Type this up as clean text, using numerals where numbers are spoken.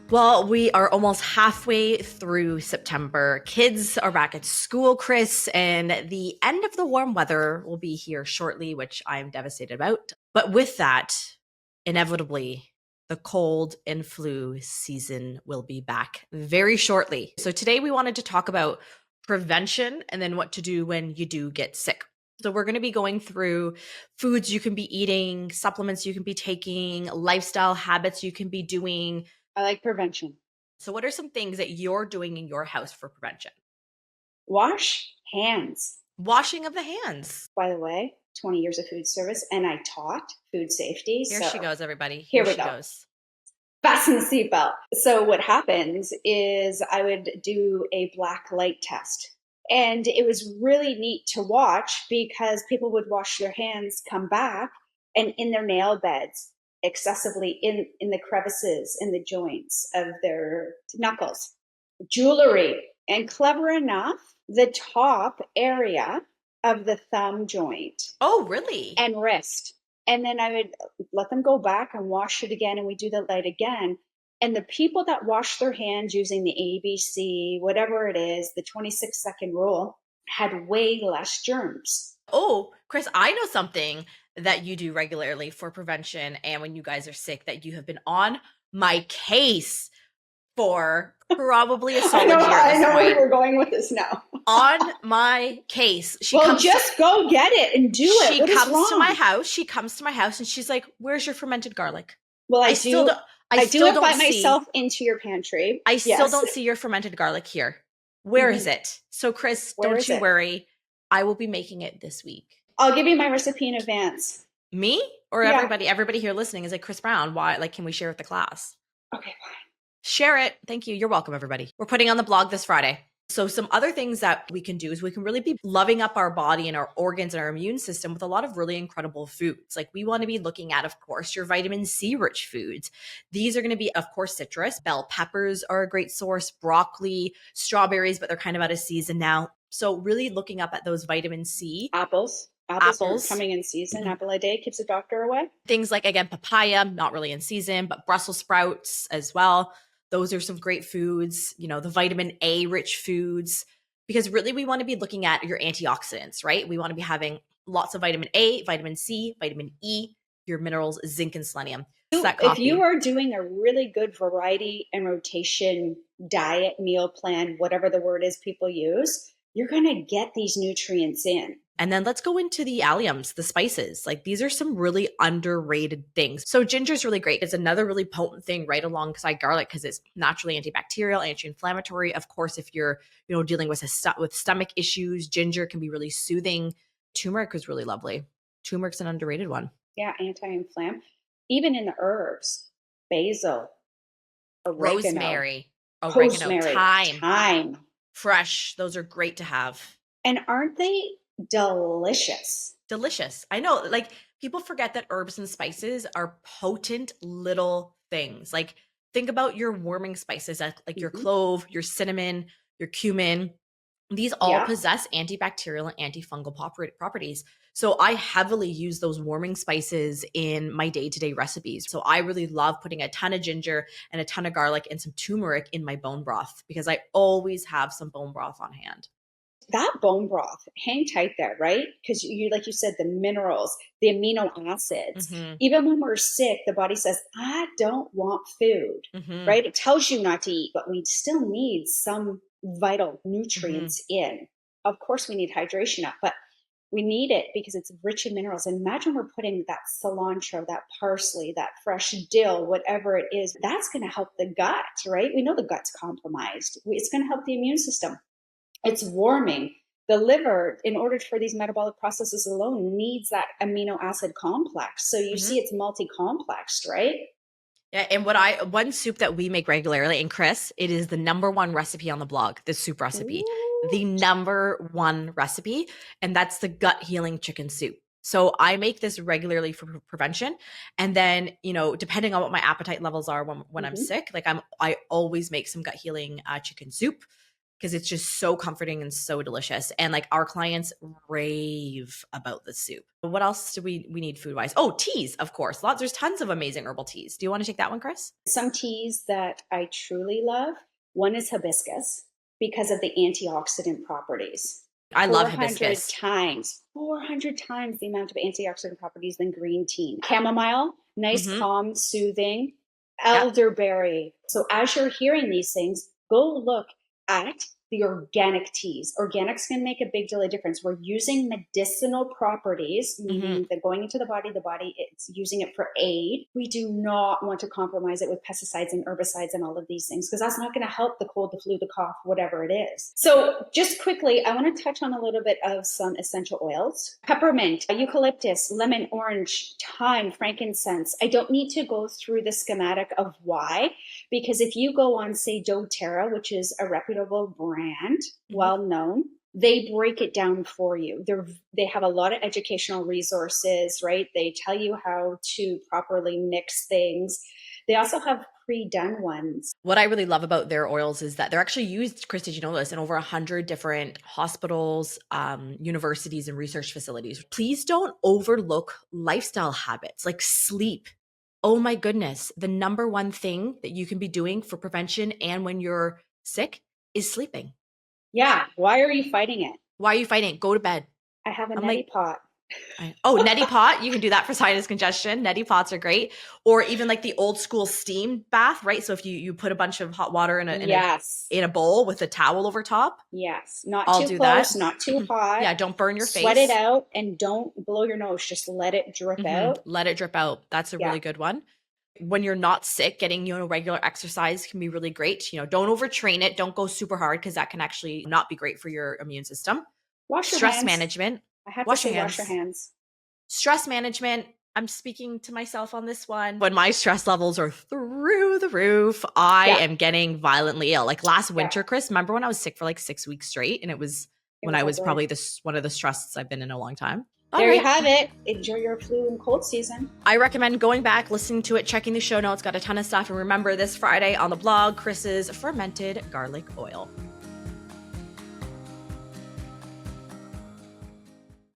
Well, we are almost halfway through September. Kids are back at school, Chris, and the end of the warm weather will be here shortly, which I'm devastated about. But with that, inevitably, the cold and flu season will be back very shortly. So today we wanted to talk about prevention and then what to do when you do get sick. So we're going to be going through foods you can be eating, supplements you can be taking, lifestyle habits you can be doing. I like prevention. So, what are some things that you're doing in your house for prevention? Wash hands. Washing of the hands. By the way, 20 years of food service, and I taught food safety. Here So she goes, everybody. here Here we she go. goes. Fasten the seatbelt. So what happens is I would do a black light test. And it was really neat to watch because people would wash their hands, come back, and in their nail beds, excessively in the crevices, in the joints of their knuckles, jewelry, and clever enough, the top area of the thumb joint Oh, really? and wrist. And then I would let them go back and wash it again, and we do the light again. And the people that wash their hands using the ABC, whatever it is, the 26-second rule, had way less germs. Oh, Chris, I know something that you do regularly for prevention and when you guys are sick that you have been on my case for probably a solid year at I this know where point. we're going with this now. On my case. Well, just go get it and do it. She What is comes to my wrong? house. She comes to my house and she's like, "Where's your fermented garlic?" Well, I still don't. I do still invite don't see. myself into your pantry. I still Yes. don't see your fermented garlic here. Where is it? So, Chris, Where don't is you it? worry. I will be making it this week. I'll give you my recipe in advance. Me or Yeah. everybody? Everybody here listening is like, Chris Brown. Why? Like, can we share with the class? Okay, fine. Share it. Thank you. You're welcome, everybody. We're putting on the blog this Friday. So some other things that we can do is we can really be loving up our body and our organs and our immune system with a lot of really incredible foods. Like we want to be looking at, of course, your vitamin C rich foods. These are going to be, of course, citrus. Bell peppers are a great source, broccoli, strawberries, but they're kind of out of season now. So really looking up at those vitamin C. Apples. Apples are coming in season. Apple a day keeps the doctor away. Things like, again, papaya, not really in season, but Brussels sprouts as well. Those are some great foods, you know, the vitamin A rich foods, because really we want to be looking at your antioxidants, right? We want to be having lots of vitamin A, vitamin C, vitamin E, your minerals, zinc and selenium. If you are doing a really good variety and rotation diet, meal plan, whatever the word is people use, you're going to get these nutrients in. And then let's go into the alliums, the spices. Like these are some really underrated things. So ginger is really great. It's another really potent thing right alongside garlic because it's naturally antibacterial, anti-inflammatory. Of course, if you're, dealing with with stomach issues, ginger can be really soothing. Turmeric is really lovely. Turmeric's an underrated one. Yeah, anti-inflammatory. Even in the herbs, basil, oregano, rosemary, thyme. Fresh. Those are great to have. And aren't they delicious? Delicious. I know, like people forget that herbs and spices are potent little things. Like think about your warming spices, like your clove, your cinnamon, your cumin. These all possess antibacterial and antifungal properties. So I heavily use those warming spices in my day-to-day recipes. So I really love putting a ton of ginger and a ton of garlic and some turmeric in my bone broth because I always have some bone broth on hand. That bone broth, hang tight there, right? Because like you said, the minerals, the amino acids, even when we're sick, the body says, I don't want food, right? It tells you not to eat, but we still need some vital nutrients in. Of course, we need hydration up, but we need it because it's rich in minerals. And imagine we're putting that cilantro, that parsley, that fresh dill, whatever it is, that's going to help the gut, right? We know the gut's compromised. It's going to help the immune system. It's warming. The liver, in order for these metabolic processes alone, needs that amino acid complex. So you see it's multi-complexed, right? Yeah, and one soup that we make regularly, and Chris, it is the number one recipe on the blog, this soup recipe. Ooh. The number one recipe, and that's the gut healing chicken soup. So I make this regularly for prevention. And then, depending on what my appetite levels are when I'm sick, like I always make some gut healing chicken soup. because it's just so comforting and so delicious. And like our clients rave about the soup. What else do we need food wise? Oh, teas, of course. There's tons of amazing herbal teas. Do you want to take that one, Chris? Some teas that I truly love. One is hibiscus because of the antioxidant properties. I love hibiscus. 400 times the amount of antioxidant properties than green tea. Chamomile, nice, calm, soothing. Elderberry. So as you're hearing these things, go look at the organic teas. Organics can make a big deal of difference. We're using medicinal properties, meaning that going into the body, it's using it for aid. We do not want to compromise it with pesticides and herbicides and all of these things, because that's not going to help the cold, the flu, the cough, whatever it is. So just quickly, I want to touch on a little bit of some essential oils. Peppermint, eucalyptus, lemon, orange, thyme, frankincense. I don't need to go through the schematic of why, because if you go on, say, doTERRA, which is a reputable brand, well known, they break it down for you. They have a lot of educational resources, right? They tell you how to properly mix things. They also have pre-done ones. What I really love about their oils is that they're actually used, Chris, did you know this, in over 100 different hospitals, universities, and research facilities. Please don't overlook lifestyle habits like sleep. Oh my goodness. The number one thing that you can be doing for prevention and when you're sick is sleeping. Yeah. Why are you fighting it? Why are you fighting it? Go to bed. I have a neti pot. Neti pot. You can do that for sinus congestion. Neti pots are great. Or even like the old school steam bath, right? So if you put a bunch of hot water in a bowl with a towel over top. Yes. Not too close, not too hot. Yeah, don't burn your face. Sweat it out and don't blow your nose. Just let it drip out. Let it drip out. That's a really good one. When you're not sick, getting, regular exercise can be really great. Don't overtrain it. Don't go super hard because that can actually not be great for your immune system. Wash your Stress hands. management. I have to say wash your hands. Stress management. I'm speaking to myself on this one. When my stress levels are through the roof, I am getting violently ill. Like last winter, Chris, remember when I was sick for like 6 weeks straight? And it was I was probably one of the stressed I've been in a long time. There you have it. Enjoy your flu and cold season. I recommend going back, listening to it, checking the show notes. Got a ton of stuff. And remember, this Friday on the blog, Chris's fermented garlic oil.